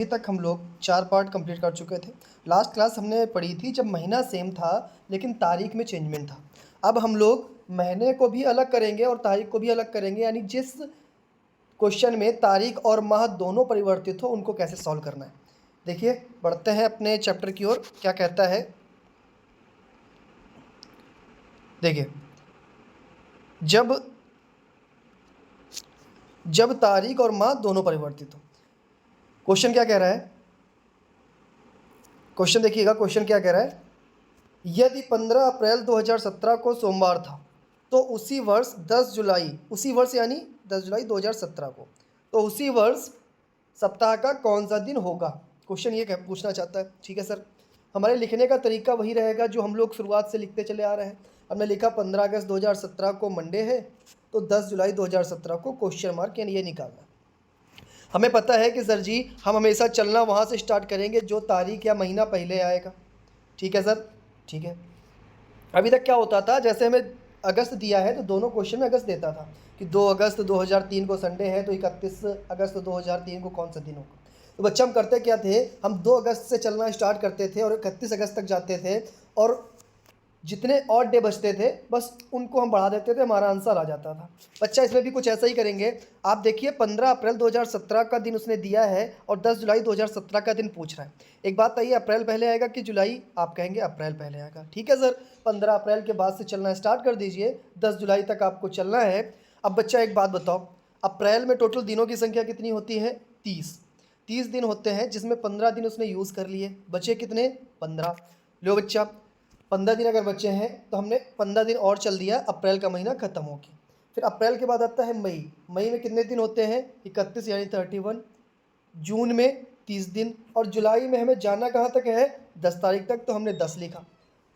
अभी तक हम लोग 4 पार्ट कंप्लीट कर चुके थे। लास्ट क्लास हमने पढ़ी थी जब महीना सेम था लेकिन तारीख में चेंजमेंट था। अब हम लोग महीने को भी अलग करेंगे और तारीख को भी अलग करेंगे, यानी जिस क्वेश्चन में तारीख और माह दोनों परिवर्तित हो उनको कैसे सॉल्व करना है। देखिए, बढ़ते हैं अपने चैप्टर की ओर। क्या कहता है, देखिए, जब तारीख और माह दोनों परिवर्तित हो। क्वेश्चन क्या कह रहा है, क्वेश्चन देखिएगा, क्वेश्चन क्या कह रहा है। यदि 15 अप्रैल 2017 को सोमवार था तो उसी वर्ष 10 जुलाई, उसी वर्ष यानी 10 जुलाई 2017 को, तो उसी वर्ष सप्ताह का कौन सा दिन होगा। क्वेश्चन ये पूछना चाहता है। ठीक है सर, हमारे लिखने का तरीका वही रहेगा जो हम लोग शुरुआत से लिखते चले आ रहे हैं। हमने लिखा 15 अगस्त 2017 को मंडे है, तो 10 जुलाई 2017 को क्वेश्चन मार्क यानी ये निकालना है। हमें पता है कि सर जी हम हमेशा चलना वहाँ से स्टार्ट करेंगे जो तारीख या महीना पहले आएगा। ठीक है सर, ठीक है। अभी तक क्या होता था, जैसे हमें अगस्त दिया है तो दोनों क्वेश्चन में अगस्त देता था कि 2 अगस्त 2003 को संडे है, तो 31 अगस्त 2003 को कौन सा दिन होगा। तो बच्चा हम करते क्या थे, हम 2 अगस्त से चलना स्टार्ट करते थे और 31 अगस्त तक जाते थे, और जितने और डे बचते थे बस उनको हम बढ़ा देते थे, हमारा आंसर आ जाता था। बच्चा इसमें भी कुछ ऐसा ही करेंगे। आप देखिए 15 अप्रैल 2017 का दिन उसने दिया है और 10 जुलाई 2017 का दिन पूछ रहा है। एक बात आइए, अप्रैल पहले आएगा कि जुलाई, आप कहेंगे अप्रैल पहले आएगा। ठीक है सर, 15 अप्रैल के बाद से चलना स्टार्ट कर दीजिए, 10 जुलाई तक आपको चलना है। अब बच्चा एक बात बताओ, अप्रैल में टोटल दिनों की संख्या कितनी होती है, 30 दिन होते हैं, जिसमें 15 दिन उसने यूज़ कर लिए, बचे कितने, 15। लो बच्चा, 15 दिन अगर बचे हैं तो हमने 15 दिन और चल दिया, अप्रैल का महीना ख़त्म हो गया। फिर अप्रैल के बाद आता है मई। मई में कितने दिन होते हैं, 31 यानी 31। जून में 30 दिन, और जुलाई में हमें जाना कहाँ तक है, 10 तारीख तक, तो हमने 10 लिखा।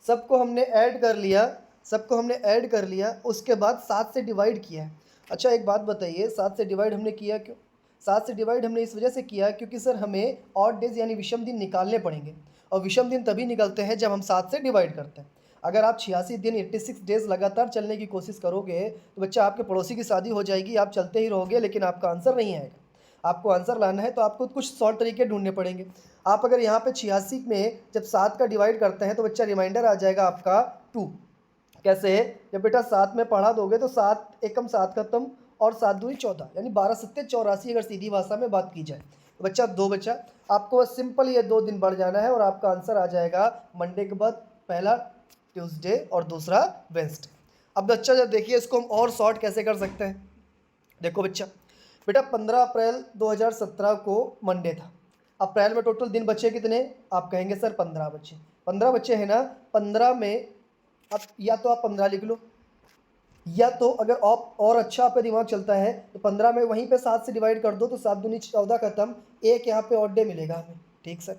सबको हमने ऐड कर लिया, सबको हमने ऐड कर लिया, उसके बाद 7 से डिवाइड किया है। अच्छा एक बात बताइए, 7 से डिवाइड हमने किया क्यों। 7 से डिवाइड हमने इस वजह से किया क्योंकि सर हमें ऑड डेज यानी विषम दिन निकालने पड़ेंगे, और विषम दिन तभी निकलते हैं जब हम 7 से डिवाइड करते हैं। अगर आप 86 दिन 86 डेज़ लगातार चलने की कोशिश करोगे तो बच्चा आपके पड़ोसी की शादी हो जाएगी, आप चलते ही रहोगे लेकिन आपका आंसर नहीं आएगा। आपको आंसर लाना है तो आपको कुछ शॉर्ट तरीके ढूंढने पड़ेंगे। आप अगर यहाँ पे 86 में जब 7 का डिवाइड करते हैं तो बच्चा रिमाइंडर आ जाएगा आपका 2। कैसे, जब बेटा 7 में पढ़ा दोगे तो 7 एकम 7 खत्म और 7 दूनी 14, यानी 12 सत्ते 84 अगर सीधी भाषा में बात की जाए तो बच्चा 2 बचा। आपको बस सिंपल ये 2 दिन बढ़ जाना है और आपका आंसर आ जाएगा मंडे के बाद पहला ट्यूसडे और दूसरा वेंसडे। अब बच्चा जब देखिए इसको हम और शॉर्ट कैसे कर सकते हैं। देखो बच्चा, बेटा 15 अप्रैल 2017 को मंडे था। अप्रैल में टोटल दिन बचे कितने, आप कहेंगे सर 15 बचे। 15 बचे हैं ना, 15 में अब या तो आप 15 लिख लो, या तो अगर आप और अच्छा आपका दिमाग चलता है तो 15 में वहीं पे 7 से डिवाइड कर दो, तो 7 दूनी 14 खत्म, एक यहाँ पे ऑड डे मिलेगा हमें। ठीक सर,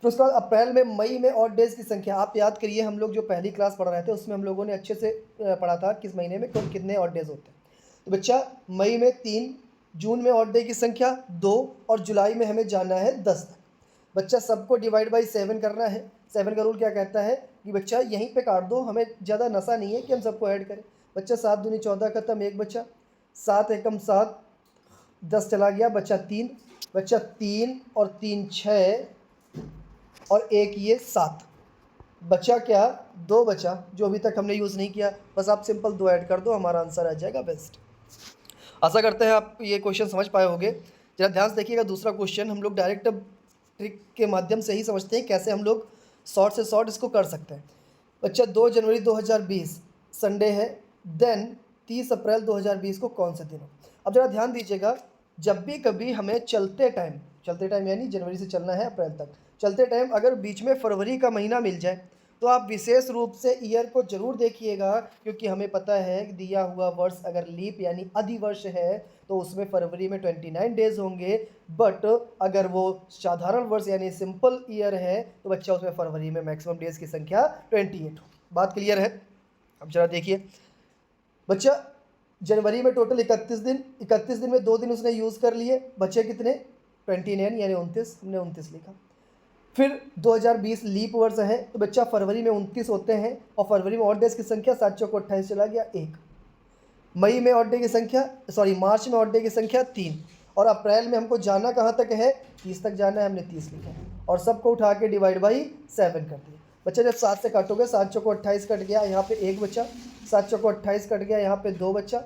फिर उसके बाद अप्रैल में, मई में ऑड डेज की संख्या आप याद करिए, हम लोग जो पहली क्लास पढ़ रहे थे उसमें हम लोगों ने अच्छे से पढ़ा था किस महीने में कितने ऑड डेज होते हैं। तो बच्चा मई में 3, जून में ऑड डे की संख्या 2, और जुलाई में हमें जाना है 10 तक। बच्चा सबको डिवाइड बाई 7 करना है। 7 का रूल क्या कहता है कि बच्चा यहीं पे काट दो, हमें ज़्यादा नशा नहीं है कि हम सबको ऐड करें। बच्चा 7 दूनी 14 खत्म, एक बच्चा, 7 एकम 7, 10 चला गया, बच्चा 3। बच्चा 3 और 3 6 और 1 ये 7, बचा क्या, 2 बचा जो अभी तक हमने यूज़ नहीं किया। बस आप सिंपल 2 ऐड कर दो, हमारा आंसर आ जाएगा बेस्ट। आशा करते हैं आप ये क्वेश्चन समझ पाए होंगे। जरा ध्यान से देखिएगा, दूसरा क्वेश्चन हम लोग डायरेक्ट ट्रिक के माध्यम से ही समझते हैं कैसे हम लोग शॉर्ट से शॉर्ट इसको कर सकते हैं। बच्चा 2 जनवरी 2020 संडे है, देन 30 अप्रैल 2020 को कौन सा दिन हो। अब ज़रा ध्यान दीजिएगा, जब भी कभी हमें चलते टाइम यानी जनवरी से चलना है अप्रैल तक, चलते टाइम अगर बीच में फरवरी का महीना मिल जाए तो आप विशेष रूप से ईयर को ज़रूर देखिएगा, क्योंकि हमें पता है कि दिया हुआ वर्ष अगर लीप यानी अधिवर्ष है तो उसमें फरवरी में 29 डेज़ होंगे, बट अगर वो साधारण वर्ष यानी सिंपल ईयर है तो बच्चा उसमें फरवरी में मैक्सिमम डेज़ की संख्या 28 हो। बात क्लियर है। अब जरा देखिए बच्चा, जनवरी में टोटल 31 दिन, 31 दिन में 2 दिन उसने यूज़ कर लिए, बचे कितने, 29 यानी 29, हमने 29 लिखा। फिर 2020 लीप वर्ष है तो बच्चा फरवरी में 29 होते हैं, और फरवरी में ऑड डेज की संख्या 7 चौको 28 चला गया 1। मई में ऑड डे की संख्या, सॉरी मार्च में ऑड डे की संख्या 3, और अप्रैल में हमको जाना कहाँ तक है, 30 तक जाना है, हमने 30 लिखा है और सबको उठा के डिवाइड बाई 7 कर दिया। बच्चा जब 7 से काटोगे 7 चौको 28 कट गया, यहाँ पे 1 बचा, 7 चौको 28 कट गया, यहाँ पे 2 बचा,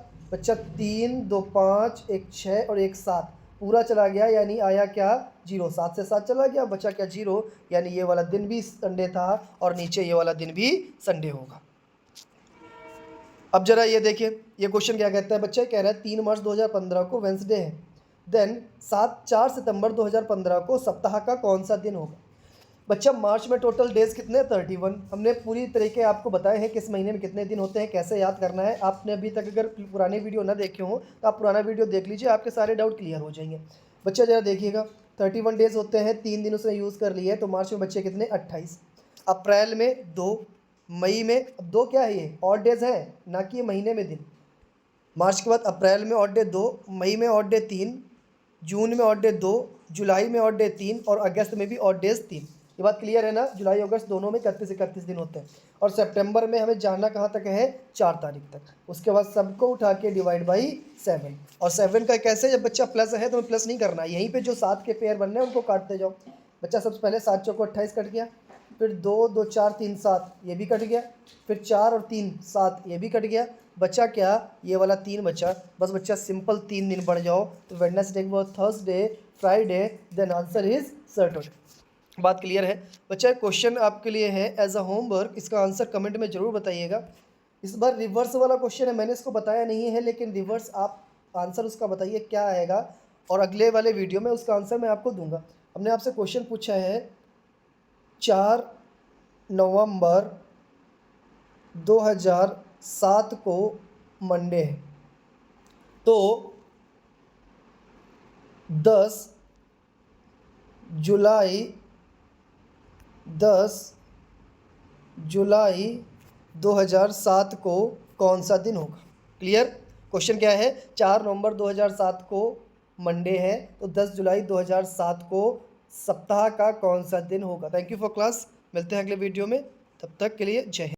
3 2 5 1 6 और 1 7 पूरा चला गया, यानी आया क्या 0। 7 से 7 चला गया, बचा क्या 0, यानी ये वाला दिन भी संडे था और नीचे ये वाला दिन भी संडे होगा। अब जरा ये देखिए, ये क्वेश्चन क्या कहता है बच्चा, कह रहा है 3 मार्च 2015 को वेंसडे है, देन 4 सितंबर 2015 को सप्ताह का कौन सा दिन होगा। बच्चा मार्च में टोटल डेज कितने, 31। हमने पूरी तरीके आपको बताए हैं किस महीने में कितने दिन होते हैं, कैसे याद करना है। आपने अभी तक अगर पुराने वीडियो ना देखे हो तो आप पुराना वीडियो देख लीजिए, आपके सारे डाउट क्लियर हो जाएंगे। बच्चा जरा देखिएगा, 31 डेज होते हैं, 3 दिन उसने यूज़ कर लिए, तो मार्च में बच्चे कितने 28, अप्रैल में 2, मई में, अब 2 क्या है ये ऑड डेज हैं ना कि ये महीने में दिन। मार्च के बाद अप्रैल में ऑड डे 2, मई में ऑड डे 3, जून में ऑड डे 2, जुलाई में ऑड डे 3 और अगस्त में भी ऑड डेज 3। ये बात क्लियर है ना, जुलाई अगस्त दोनों में 31 दिन होते हैं। और सितंबर में हमें जाना कहाँ तक है, 4 तारीख तक। उसके बाद सबको उठा के डिवाइड बाई 7, और 7 का कैसे, जब बच्चा प्लस है तो हमें प्लस नहीं करना है, यहीं पे जो 7 के पेयर बनने हैं उनको काटते जाओ। बच्चा सबसे पहले 7 चौको 28 कट गया, फिर 2 2 4 3 7 ये भी कट गया, फिर 4 और 3 7 ये भी कट गया, बचा क्या ये वाला 3 बचा। बस बच्चा सिंपल 3 दिन बढ़ जाओ, तो वेडनेसडे के बाद Thursday, Friday, then answer is Saturday. बात क्लियर है बच्चा। क्वेश्चन आपके लिए है एज अ होमवर्क, इसका आंसर कमेंट में ज़रूर बताइएगा। इस बार रिवर्स वाला क्वेश्चन है, मैंने इसको बताया नहीं है, लेकिन रिवर्स आप आंसर उसका बताइए क्या आएगा, और अगले वाले वीडियो में उसका आंसर मैं आपको दूंगा। हमने आपसे क्वेश्चन पूछा है 4 नवंबर 2007 को मंडे है, तो 10 जुलाई 2007 को कौन सा दिन होगा। क्लियर। क्वेश्चन क्या है, 4 नवंबर 2007 को मंडे है, तो 10 जुलाई 2007 को सप्ताह का कौन सा दिन होगा। थैंक यू फॉर क्लास, मिलते हैं अगले वीडियो में, तब तक के लिए जय हिंद।